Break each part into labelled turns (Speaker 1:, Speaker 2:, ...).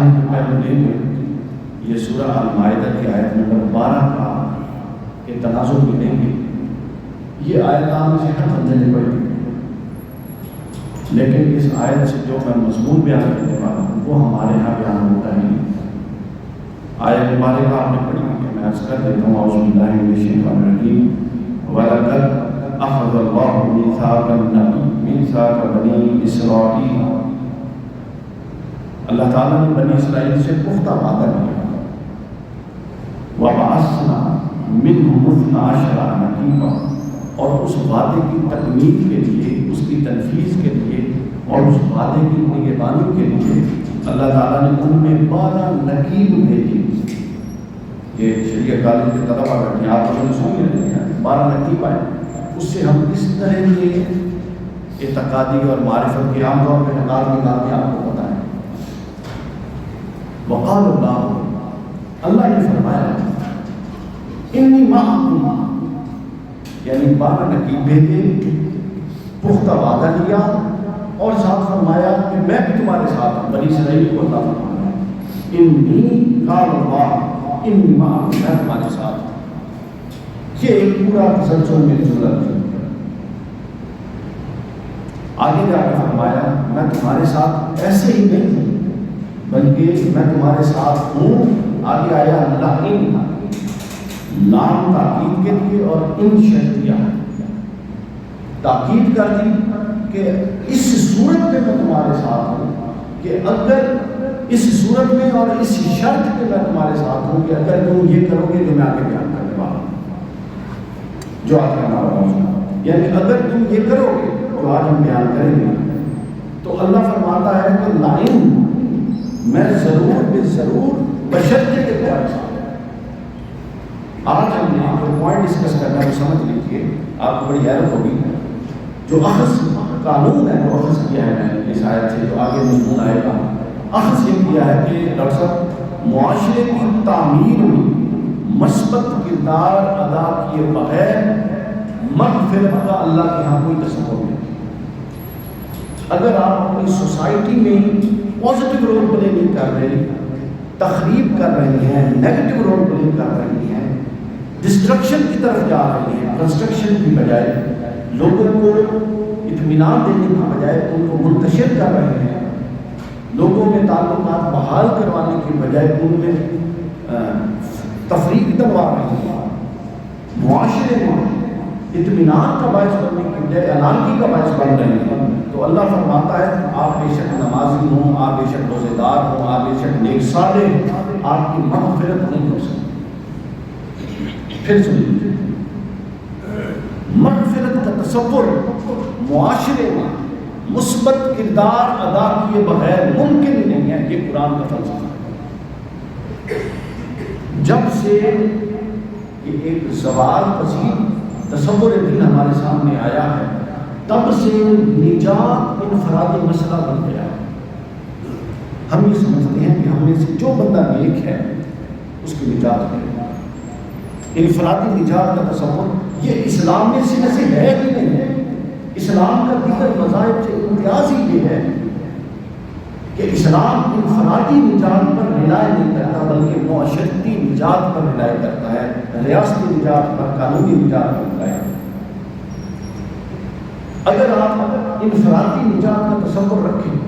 Speaker 1: ہم جو پہلے لیں گے یہ سورہ المائدہ کی آیت نمبر 12 کا کے تناظر میں لیں گے. یہ آیت عام سے ہر بندے نے پڑھی، لیکن اس آیت سے جو میں مضمون بیان کرنے والا ہوں وہ ہمارے یہاں بیان ہوتا ہے. آیت مبارکہ آپ نے پڑھی ہے، میں عرض کر دیتا ہوں. اعوذ باللہ من الشیطان الرجیم. وَلَقَدْ أَخَذَ اللَّهُ مِيثَاقَ بَنِي إِسْرَائِیلَ. اللہ تعالیٰ نے بنی اسرائیل سے پختہ وعدہ کیا. وَبَعَثْنَا مِنْهُمُ 12 نَقِيبًا. اور اس وعدے کی تکمیل کے لیے، اس کی تنفیذ کے لیے اور اس وعدے کی نگہبانی کے لیے اللہ تعالیٰ نے ان میں 12 نقیب بھیجے. یہ شریعہ کالج کے طلبہ بیٹھے ہیں، آپ لوگوں نے سن لیا 12 نقیب آئے. اس سے ہم اس طرح کے اعتقادی اور معرفت کے عام طور پہ نکال کے آپ کو پتہ ہے. وقال اللہ نے فرمایا انی معکم، یعنی 12 نقیب بھیجے، پختہ وعدہ لیا اور ساتھ فرمایا کہ میں بھی تمہارے ساتھ ہوں. بنی اسرائیل کو اللہ فرمایا انی قال اللہ انی معکم، میں تمہارے ساتھ ہوں. یہ ایک پورا تسلسل میں جملہ ہے. آگے جا کے فرمایا میں تمہارے ساتھ ایسے ہی نہیں ہوں بلکہ میں تمہارے ساتھ ہوں. آگے آیا لئن، لام تاکید کے لیے اور ان شرطیہ تاکید کر دی کہ اس صورت میں میں تمہارے ساتھ ہوں، کہ اگر اس صورت میں اور اس شرط پہ میں تمہارے ساتھ ہوں کہ اگر تم یہ کرو گے جو میں آگے بیان کرنے والا ہوں، جو آج کرنا ہوگا. یعنی اگر تم یہ کرو گے جو آج ہم بیان کریں گے تو اللہ فرماتا ہے کہ لائن میں ضرور بے ضرور بشرطے کے تمہارے ساتھ. آج ہم نے جو پوائنٹ ڈسکس کرنا ہے وہ سمجھ لیجیے، آپ کو بڑی حیرت ہوگی. جو اخذ قانون ہے جو اخذ کیا ہے میں نے اس آیت سے، جو آگے مضمون آئے گا، اخذ یہ کیا ہے کہ ڈاکٹر صاحب معاشرے کی تعمیر میں مثبت کردار ادا کیے بغیر مغفرت کا اللہ کے ہاں کوئی تصور نہیں. اگر آپ اپنی سوسائٹی میں پازیٹیو رول پلے نہیں کر رہے، تخریب کر رہی ہیں، نیگیٹو رول پلے کر رہی ہیں، ڈسٹرکشن کی طرف جا رہی ہیں، کنسٹرکشن کی بجائے لوگوں کو اطمینان دینے کی بجائے ان کو منتشر کر رہے ہیں، لوگوں میں تعلقات بحال کروانے کی بجائے ان میں تفریق ڈلوا رہے ہیں، معاشرے میں اطمینان کا باعث بننے کی بجائے انارکی کا باعث بن رہے ہیں، تو اللہ فرماتا ہے آپ بے شک نمازی ہوں، آپ بے شک روزے دار ہوں، آپ بے شک نیک صالح ہوں، آپ کی مغفرت نہیں ہو سکتی. پھر سنیے، مغفرت کا تصور معاشرے میں مثبت کردار ادا کیے بغیر ممکن ہی نہیں ہے. یہ قرآن کا فلسفہ ہے. جب سے یہ ایک زوال پذیر تصور دین ہمارے سامنے آیا ہے تب سے نجات انفرادی مسئلہ بن گیا ہے. ہم یہ سمجھتے ہیں کہ ہم میں سے جو بندہ نیک ہے اس کی نجات ہے. انفرادی نجات کا تصور یہ اسلام میں سنے سے ہے ہی نہیں ہے. اسلام کا دیگر مذاہب سے امتیاز ہی یہ ہے کہ اسلام انفرادی نجات پر رلائے نہیں کرتا بلکہ معاشرتی نجات پر رلائے کرتا ہے، ریاستی نجات پر، قانونی نجات پر رلائے کرتا ہے. اگر آپ انفرادی نجات کا تصور رکھیں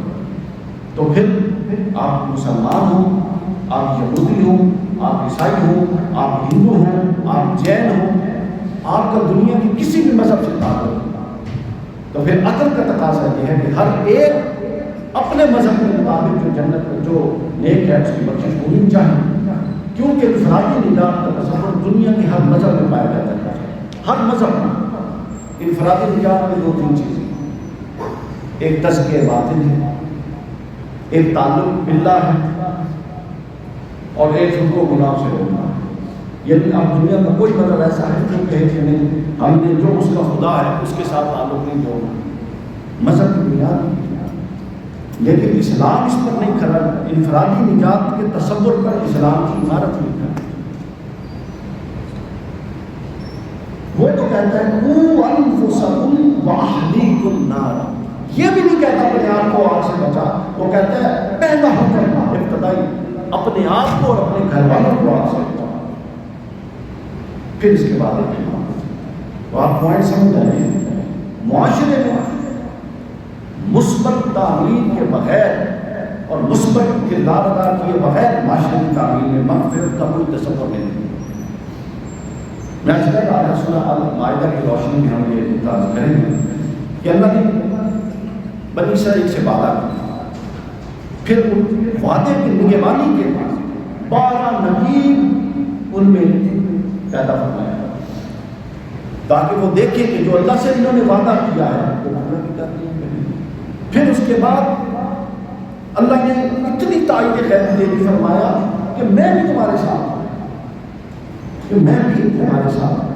Speaker 1: تو پھر آپ مسلمان ہوں، آپ یہودی ہوں، آپ عیسائی ہوں، آپ ہندو ہوں، آپ جین ہوں، آپ کا دنیا کی کسی بھی مذہب سے تعلق ہو، تو پھر عقل کا تقاضا یہ ہے کہ ہر ایک اپنے مذہب کے مطابق جو جنت میں جو نیک ہے اس کی بخشش ہونی چاہیے. کیونکہ انفرادی نجات کا تصور دنیا کے ہر مذہب میں پایا جاتا ہے. ہر مذہب میں انفرادی نجات میں 2-3 چیزیں، ایک تزکیہ باطن ہے، ایک تعلق باللہ ہے، اور ایک خود کو گناہ سے روکنا. یعنی اب دنیا کا کوئی مذہب ایسا ہے جو کہے کہ نہیں ہم نے جو اس کا خدا ہے اس کے ساتھ تعلق نہیں جوڑنا، مذہب کی بنیاد. لیکن اسلام اس پر نہیں کھڑا. انفرادی نجات کے تصور پر اسلام کی عمارت نہیں کھڑا. وہ تو کہتا ہے قُوا أَنفُسَكُمْ وَأَهْلِيكُمْ نَارًا. یہ بھی نہیں کہتا اپنے آپ کو آگ سے بچا، وہ کہتا ہے پیدا ہو کر ابتدائی اپنے آپ کو اور اپنے گھر والوں کو آپ سے، پھر اس کے بعد تو آپ پوائنٹ سمجھ رہے ہیں، معاشرے میں مثبت تعلیم کے بغیر اور مثبت کردار ادا کیے بغیر معاشرے کی تعلیم میں مغفرت کا کوئی تصور نہیں۔ میں اس طرح کا سورہ المائدہ کی روشنی میں ہم یہ ممتاز کریں گے کہ اللہ نے بنی اسرائیل سے وعدہ کیا، پھر وعدے کی نگہبانی کے بعد 12 نبی ان میں پیدا فرمایا تاکہ وہ دیکھیں کہ جو اللہ سے انہوں نے وعدہ کیا ہے وہ پورا بھی کرتے ہیں۔ پھر اس کے بعد اللہ نے اتنی تائید خیر دے دی، فرمایا کہ میں بھی تمہارے ساتھ ہوں، کہ میں بھی تمہارے ساتھ ہوں۔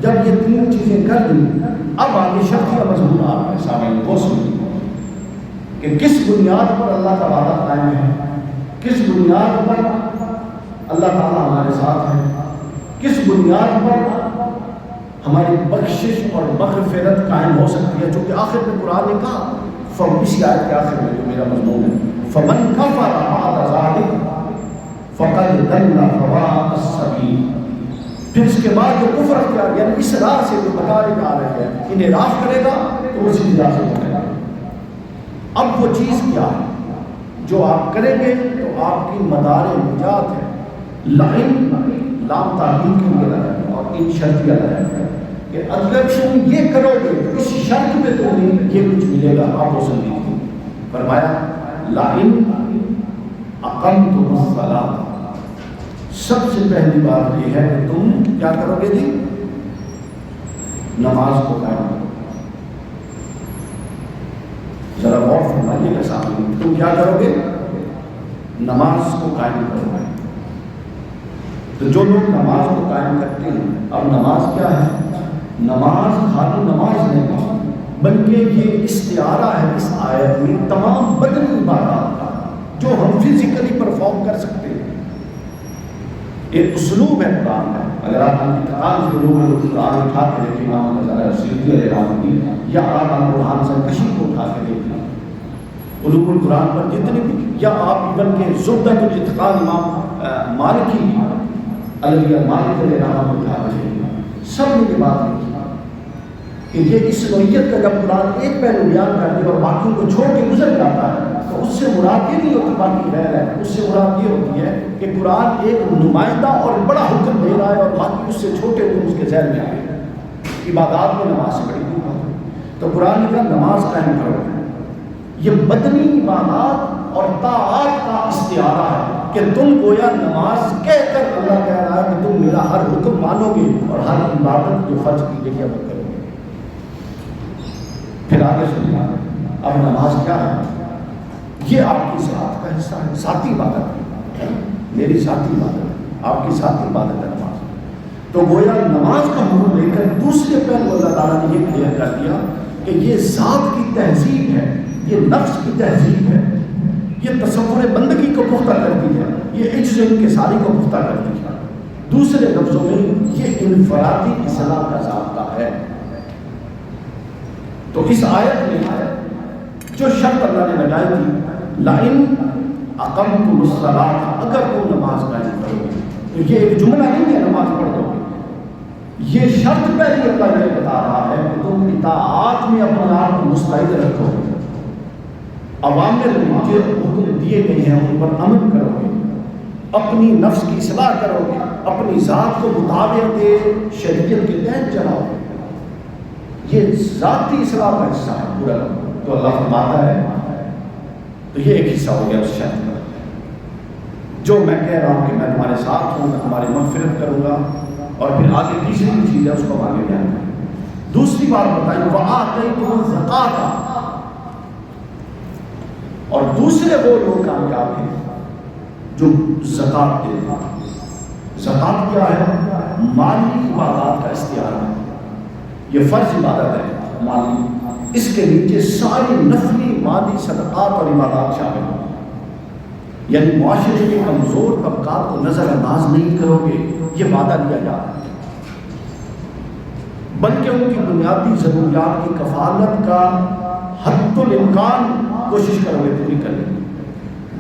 Speaker 1: جب یہ 3 چیزیں کر دیں، اب آگے شرط کا مضمون آپ کے سامنے وہ سنیں کہ کس بنیاد پر اللہ کا وعدہ قائم ہے، کس بنیاد پر اللہ تعالیٰ ہمارے ساتھ ہے، کس بنیاد پر ہماری بخشش اور مغفرت قائم ہو سکتی ہے، چونکہ آخر میں قرآن نے کہا، اسی آیت کے آخر میں جو میرا مضمون ہے، فَمَنْ كَفَرَ بَعْدَ ذَلِكَ فَقَدْ ضَلَّ سَوَاءَ السَّبِيلِ۔ پھر اس کے بعد جو کفر اختیار یعنی اس راہ سے جو بتا رہے آ رہے ہیں انہیں راہ کرے گا تو اسی راہ سے کرے گا۔ اب وہ چیز کیا ہے جو آپ کریں گے تو آپ کی مدار نجات ہے۔ لعن لام تعلیم کے لیے لگا ہے اور ان شرطیہ لگا ہے کہ اگر تم یہ کرو گے تو اس شرط پہ تمہیں یہ کچھ ملے گا، آپ وہ سن لیجیے۔ فرمایا لعن اقمتم الصلاۃ، سب سے پہلی بات یہ ہے کہ تم کیا کرو گے جی؟ نماز کو قائم کرو۔ ذرا غور فرمائیے گا سامنے، تم کیا کرو گے؟ نماز کو قائم کرو گے۔ تو جو لوگ نماز کو قائم کرتے ہیں، اب نماز کیا ہے؟ نماز خالی نماز نہیں بلکہ یہ استعارہ ہے اس آیت میں تمام بدنی عبادات کا جو ہم فزیکلی پرفارم کر سکتے ہیں۔ ایک اسلوب ہے قرآن کا، اگر آپ انتقال سے علوم القرآن اٹھا کے دیکھیں، امام غزالی سیوطی علیہ رحمۃ اللہ، یا آپ القرآن سے کشی کو اٹھا کے دیکھیں، علوم القرآن پر جتنے بھی، یا آپ ایون کے زبدۃ الاتقان امام مالکی علیہ مالک علیہ رحمۃ اللہ علیہ، سب نے یہ بات لکھی کہ یہ اس نوعیت کا جب قرآن ایک پہلو بیان کر دے اور باقیوں کو چھوڑ کے گزر جاتا ہے تو اس سے مراد یہ نہیں ہوتی باقی غیر ہے، اس سے مراد یہ ہوتی ہے کہ قرآن ایک نمائندہ اور بڑا حکم دے رہا ہے اور باقی اس سے چھوٹے حکم اس کے ذہن میں آئے۔ عبادات میں نماز سے بڑی بات ہے، تو قرآن نے کہا نماز قائم کرو۔ یہ بدنی عبادات اور طاعات کا استعارہ ہے کہ تم گویا نماز کہہ کر اللہ کہہ رہا ہے کہ تم میرا ہر حکم مانو گے اور ہر عبادت جو فرض کی گئی ہے وہ کرو گے۔ پھر آگے سنیے، اب نماز کیا ہے؟ یہ آپ کی ذات کا حصہ ہے، ذاتی عبادت ہے، میری ذاتی عبادت ہے، آپ کی ذاتی عبادت ہے نماز۔ تو گویا نماز کا حکم لے کر دوسرے پہلو اللہ تعالیٰ نے یہ کلیئر کر دیا کہ یہ ذات کی تہذیب ہے، یہ نفس کی تہذیب ہے، یہ تصور بندگی کو پختہ کرتی ہے، یہ عجز انکساری کو پختہ کرتی ہے۔ دوسرے لفظوں میں یہ انفرادی اصلاح کا ضابطہ ہے۔ تو اس آیت میں جو شرط اللہ نے لگائی تھی، لئن اقمتم الصلاۃ، اگر تم نماز قائم کرو گے، تو یہ ایک جملہ نہیں ہے نماز پڑھ دو گے، یہ شرط پہلے اللہ یہ بتا رہا ہے کہ تم اطاعت میں اپنے آپ کو مستعد رکھو گے، اوامر جو حکم دیے گئے ہیں ان پر عمل کرو گے، اپنی نفس کی اصلاح کرو گے، اپنی ذات کو مطابق شریعت کے تحت چلاؤ گے۔ یہ ذاتی اصلاح کا حصہ ہے پورا تو اللہ فرماتا ہے، تو یہ ایک حصہ ہو گیا اس شرط کا، جو میں کہہ رہا ہوں کہ میں تمہارے ساتھ ہوں، میں تمہاری مغفرت کروں گا، اور پھر آگے تیسری چیز ہے اس کو آگے بیان کریں۔ دوسری بات بتائی وَآتَيْتُمُ الزَّكَاةَ، اور دوسرے وہ لوگ کامیاب ہیں جو زکات دیتے ہیں۔ زکات کیا ہے؟ مالی عبادات کا استعارہ ہے، یہ فرض عبادت ہے مالی، اس کے نیچے ساری نفلی مالی صدقات اور عبادات شامل ہیں۔ یعنی معاشرے کے کمزور طبقات کو نظر انداز نہیں کرو گے، یہ وعدہ دیا جا رہا ہے، بلکہ ان کی بنیادی ضروریات کی کفالت کا حد الامکان کوشش کرو گے پوری کرنے کی۔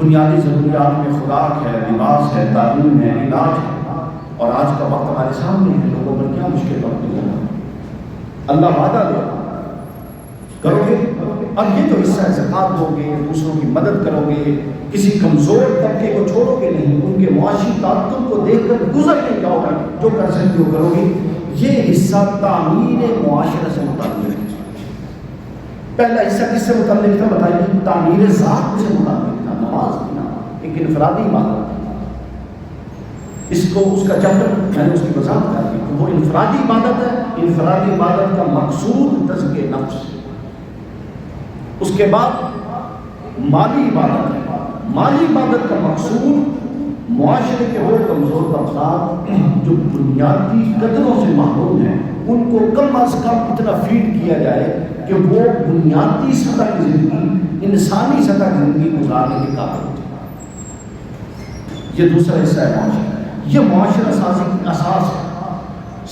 Speaker 1: بنیادی ضروریات میں خوراک ہے، لباس ہے، تعلیم ہے، علاج ہے، اور آج کا وقت ہمارے سامنے ہے، لوگوں پر کیا مشکل وقت ہوگا؟ اللہ وعدہ دے کرو گے، اب یہ جو حصہ ہے زکوٰۃ دو گے، دوسروں کی مدد کرو گے، کسی کمزور طبقے کو چھوڑو گے نہیں، ان کے معاشی تعلق کو دیکھ کر گزر نہیں جاؤ گے، جو کر سکتے ہو کرو گے، یہ حصہ تعمیر معاشرہ سے متعلق ہے۔ پہلا حصہ کس سے متعلق تھا بتائیے؟ تعمیر ذات سے متعلق تھا، نماز پڑھنا ایک انفرادی عبادت ہے۔ اس کا چیپٹر میں نے اس کی وضاحت کر دی کہ وہ انفرادی عبادت ہے، انفرادی عبادت کا مقصود تزکیہ نفس ہے۔ اس کے بعد مالی عبادت ہے، مالی عبادت کا مقصود معاشرے کے وہ کمزور طبقات جو بنیادی قدروں سے محروم ہیں ان کو کم از کم اتنا فیڈ کیا جائے کہ وہ بنیادی سطح کی زندگی، انسانی سطح کی زندگی گزارنے کے قابل ہو جائے۔ یہ دوسرا حصہ ہے معاشرہ، یہ معاشرہ سازی کی اساس ہے۔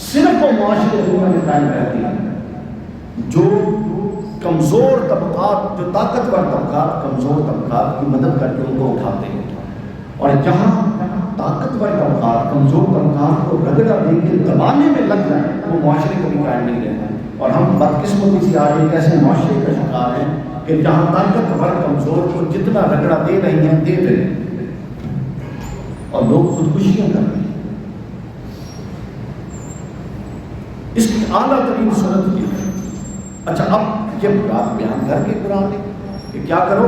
Speaker 1: صرف وہ معاشرے دنیا میں قائم رہتے ہیں جو کمزور طبقات، جو طاقتور طبقات کمزور طبقات کی مدد کر کے ان کو اٹھاتے ہیں، اور جہاں طاقتور طبقات کمزور طبقات کو رگڑا دے کے دبانے میں لگ جائیں وہ معاشرے کبھی قائم نہیں رہتے۔ اور ہم بدقسمتی سے آج ایک ایسے معاشرے کا شکار ہیں کہ جہاں طاقتور کمزور کو جتنا رگڑا دے رہی ہیں دے رہے ہیں، اور لوگ خودکشیاں کر رہے ہیں۔ اس کی اعلیٰ ترین صورت یہ ہے۔ اچھا، اب یہ بات بیان کر کے قرآن نے کہ کیا کرو؟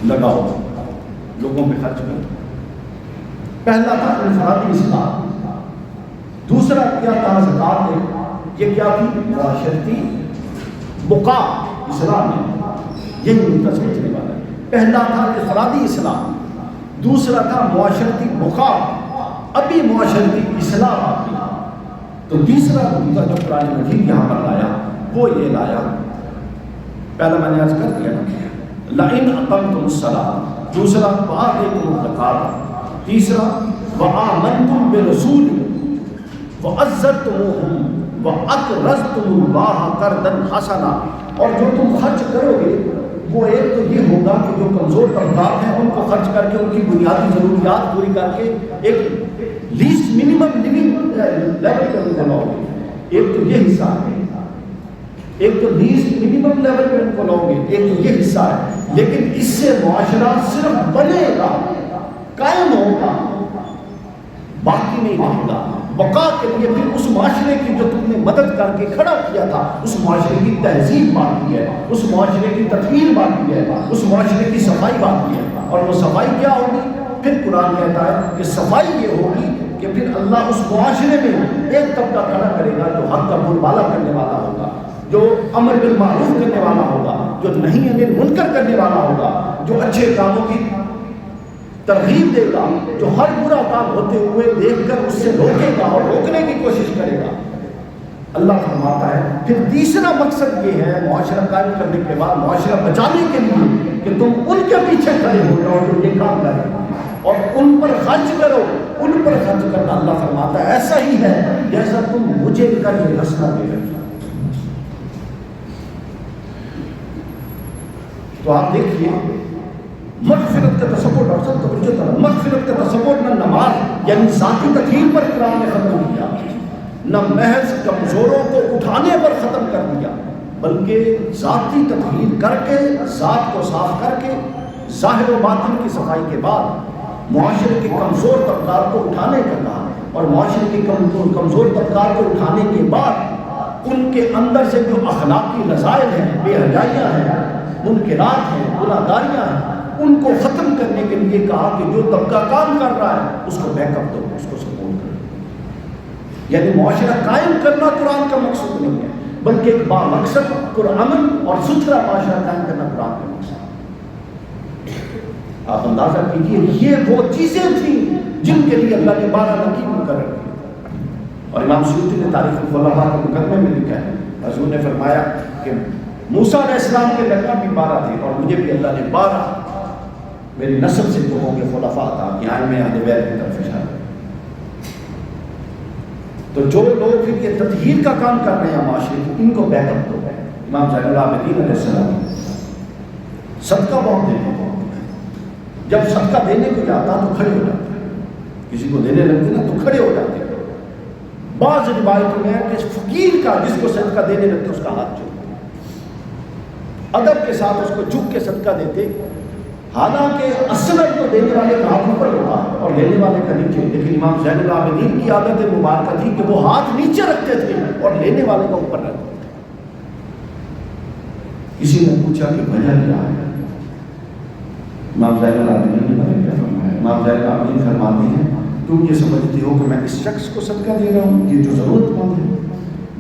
Speaker 1: لگاؤ، لوگوں پہ خرچ کرو۔ پہلا تھا انفرادی اصلاح، دوسرا کیا تھا زکوٰۃ ہے، یہ کیا تھی؟ معاشرتی بقا اسلام میں، یہ ان کا سمجھنے والا ہے۔ پہلا تھا انفرادی اصلاح، دوسرا تھا معاشرتی بقا، ابھی معاشرتی اصلاح آتی ہے۔ تو تیسرا جو قرآن مجید یہاں پر لایا وہ یہ لایا، پہلا میں نے عرض کر دیا لئن اقمتم الصلاۃ، دوسرا وآتیتم الزکاۃ، تیسرا وآمنتم برسولی وعزرتموہم وأقرضتم اللہ قرضا حسنا۔ اور جو تم خرچ کرو گے وہ ایک تو یہ ہوگا کہ جو کمزور طبقات ہیں ان کو خرچ کر کے ان کی بنیادی ضروریات پوری کر کے ایک لیسٹ منیمم لیونگ لیول پر ان کو لاؤ گے، ایک تو یہ حصہ ہے، ایک تو لیسٹ منیمم لیول پہ ان کو لاؤ گے، ایک تو یہ حصہ ہے۔ لیکن اس سے معاشرہ صرف بنے گا، قائم ہوگا، باقی نہیں رہے گا۔ بقا کے لیے پھر اس معاشرے کی جو تم نے مدد کر کے کھڑا کیا تھا اس معاشرے کی تہذیب باقی ہے، اس معاشرے کی تطہیر باقی ہے، اس معاشرے کی صفائی باقی ہے۔ اور وہ صفائی کیا ہوگی؟ پھر قرآن کہتا ہے کہ صفائی یہ ہوگی کہ پھر اللہ اس معاشرے میں ایک طبقہ کھڑا کرے گا جو حق کا بول بالا کرنے والا ہوگا، جو امر بالمعروف کرنے والا ہوگا، جو نہیں انل منکر کرنے والا ہوگا، جو اچھے کاموں کی ترغیب دے گا، جو ہر برا کام ہوتے ہوئے دیکھ کر اس سے روکے گا اور روکنے کی کوشش کرے گا۔ اللہ فرماتا ہے پھر تیسرا مقصد یہ ہے معاشرہ قائم کرنے کے بعد، معاشرہ بچانے کے لیے کہ تم ان کے پیچھے کھڑے ہو جاؤ جو یہ کام کریں اور ان پر خرچ کرو۔ ان پر خرچ کرنا اللہ فرماتا ہے ایسا ہی ہے جیسا تم مجھے کر کے رسنا دے رہے ہو۔ تو آپ دیکھیے مغفرت کا تصور، ڈاکٹر صاحب توجہ کرنا، مغفرت کا تصور نہ نماز یعنی ذاتی تطہیر پر قرآن نے ختم کیا، نہ محض کمزوروں کو اٹھانے پر ختم کر دیا، بلکہ ذاتی تطہیر کر کے، ذات کو صاف کر کے، ظاہر و باطن کی صفائی کے بعد معاشرے کے کمزور طبقات کو اٹھانے کا کہا، اور معاشرے کے کمزور طبقات کو اٹھانے کے بعد ان کے اندر سے جو اخلاقی رذائل ہیں، بے حیائیاں ہیں، منکرات ہیں، گناہگاریاں ہیں، ان کو ختم کرنے کے لیے کہا کہ جو طبقہ کام کر رہا ہے اس کو بیک اپ دو، اس کو سپورٹ کرو۔ یعنی معاشرہ قائم کرنا قرآن کا مقصد نہیں ہے، بلکہ ایک بامقصد پرامن اور ستھرا معاشرہ قائم کرنا قرآن کا مقصد ہے۔ آپ اندازہ کیجیے یہ وہ چیزیں تھیں جن کے لیے اللہ نے 12 نقیب مقرر کی، اور امام سیوطی نے تاریخ الخلفاء کے مقدمے میں لکھا ہے، حضور نے فرمایا کہ موسیٰ علیہ السلام کے لقب بھی 12 تھے اور مجھے بھی اللہ نے 12 میری نسل سے جو ہوں گے خلفاء عطا کیے، میں اہل بیت کی طرف اشارہ۔ تو جو لوگ پھر یہ تطہیر کا کام کر رہے ہیں معاشرے کی، ان کو بیک اپ دو۔ امام زین العابدین علیہ السلام صدقہ بہت دیتے ہیں، جب صدقہ دینے کو جاتا تو کھڑے ہو جاتے ہیں، کسی کو دینے لگتے نا تو کھڑے ہو جاتے ہیں۔ بعض روایتوں میں ہے کہ فقیر کا جس کو صدقہ دینے لگتے اس کا ہاتھ جھکتا، ادب کے ساتھ اس کو جھک کے صدقہ دیتے، حالانکہ اصل تو دینے والے کا ہاتھ اوپر ہوتا ہے اور لینے والے کا نیچے، لیکن امام زین العابدین کی عادت مبارکہ تھی کہ وہ ہاتھ نیچے رکھتے تھے اور لینے والے کا اوپر رکھتے تھے۔ کسی نے پوچھا کہ وجہ کیا ہے؟ امام زین العابدین فرماتے ہیں تم یہ سمجھتے ہو کہ میں اس شخص کو صدقہ دے رہا ہوں یہ جو ضرورت مند ہے،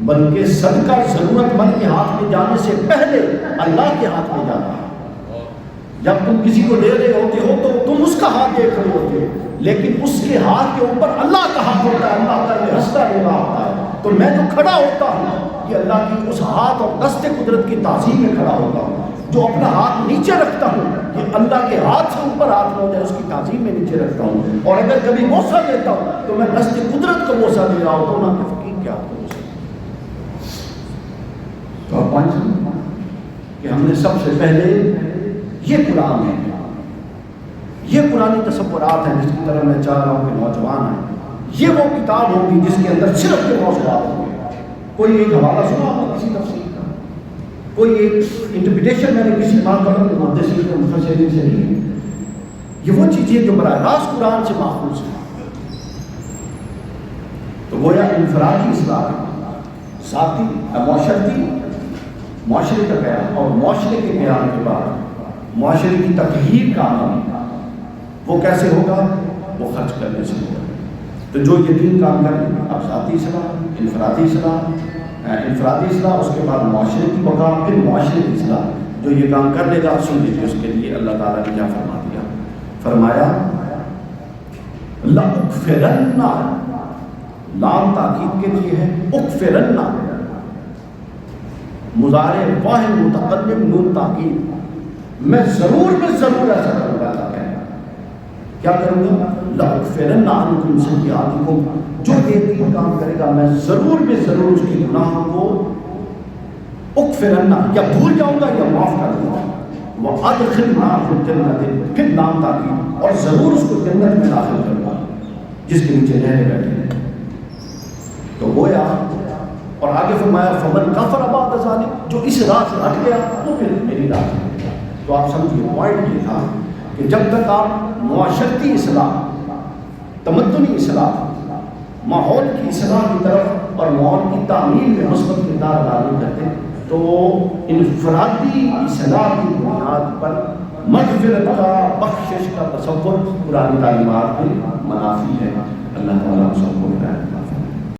Speaker 1: بلکہ صدقہ ضرورت مند کے ہاتھ میں جانے سے پہلے اللہ کے ہاتھ میں جاتا ہے۔ جب تم کسی کو دے رہے ہوتے ہو تو تم اس کا ہاتھ دیکھ رہے ہوتے ہو، لیکن اس کے ہاتھ کے اوپر اللہ کا ہاتھ ہوتا ہے، اللہ کا یہ ہستہ دے رہا ہوتا ہے۔ تو میں جو کھڑا ہوتا ہوں یہ اللہ کی اس ہاتھ اور دست قدرت کی تعظیم میں کھڑا ہوتا ہوں۔ جو اپنا ہاتھ نیچے رکھتا ہوں یہ اللہ کے ہاتھ سے اوپر ہاتھ نہ ہو جائے اس کی تعظیم میں نیچے رکھتا ہوں، اور اگر کبھی بوسہ دیتا ہوں تو میں دست قدرت کو بوسہ دے رہا ہوتا ہوں، نہ کہ فقیر کے ہاتھ کو بوسہ۔ تو آپ پانچ کہ ہم نے سب سے پہلے یہ قرآن ہے، یہ قرآنی تصورات ہیں جس کی طرح میں چاہ رہا ہوں کہ نوجوان ہیں، یہ وہ کتاب ہوگی جس کے اندر صرف کے موضوعات ہوں گے۔ کوئی ایک حوالہ سنا آپ نے کسی تفسیر کا، کوئی ایک انٹرپریٹیشن میں نے کسی محدثین کے مفسرین سے نہیں ہے، یہ وہ چیزیں جو براہ راست قرآن سے ماخوذ ہیں۔ تو گویا انفرادی اصلاح، ذاتی معاشرے کا قیام، اور معاشرے کے قیام کے بعد معاشرے کی تطہیر کا عمل وہ کیسے ہوگا؟ وہ خرچ کرنے سے ہوگا۔ تو جو یہ تین کام کریں، اب ذاتی اصلاح، انفرادی اصلاح، اس کے بعد معاشرے کی بقا، پھر معاشرے کی اصلاح، جو یہ کام کر لے گا سن لیجیے اس کے لیے اللہ تعالیٰ نے کیا فرما دیا۔ فرمایا لَأُكْفِرَنَّ، لام تاکید کے لیے ہے، اکفرن، مضارع واحد متقدم نون تاکید، میں ضرور ایسا کروں گا۔ اللہ کہنا کیا کروں گا؟ لَأُكْفِرَنَّ عَنْكُمْ سَيِّئَاتِكُمْ، جو یہ تین کام کرے گا میں ضرور اس کے گناہوں کو اکفرن، یا بھول جاؤں گا یا معاف کر دوں گا۔ وَأَدْخِلْنَاهُ الْجَنَّةَ، پھر نام تاکید، اور ضرور اس کو جنت میں داخل کروں گا جس کے نیچے نہریں بیٹھے ہیں۔ تو گویا، اور آگے فرمایا فمن کفر بعد ذلک، جو اس راہ سے ہٹ گیا تو پھر میری راہ سے ہٹ گیا۔ تو آپ سمجھیے پوائنٹ یہ تھا کہ جب تک آپ معاشرتی اصلاح، تمدنی اصلاح، ماحول کی اصلاح کی طرف اور ماحول کی تعمیر میں مثبت کردار ادا نہیں کرتے تو انفرادی اصلاح کی بنیاد پر مغفرت کا، بخشش کا تصور قرآن تعلیمات میں منافی ہے۔ اللہ تعالیٰ سب کو ہدایت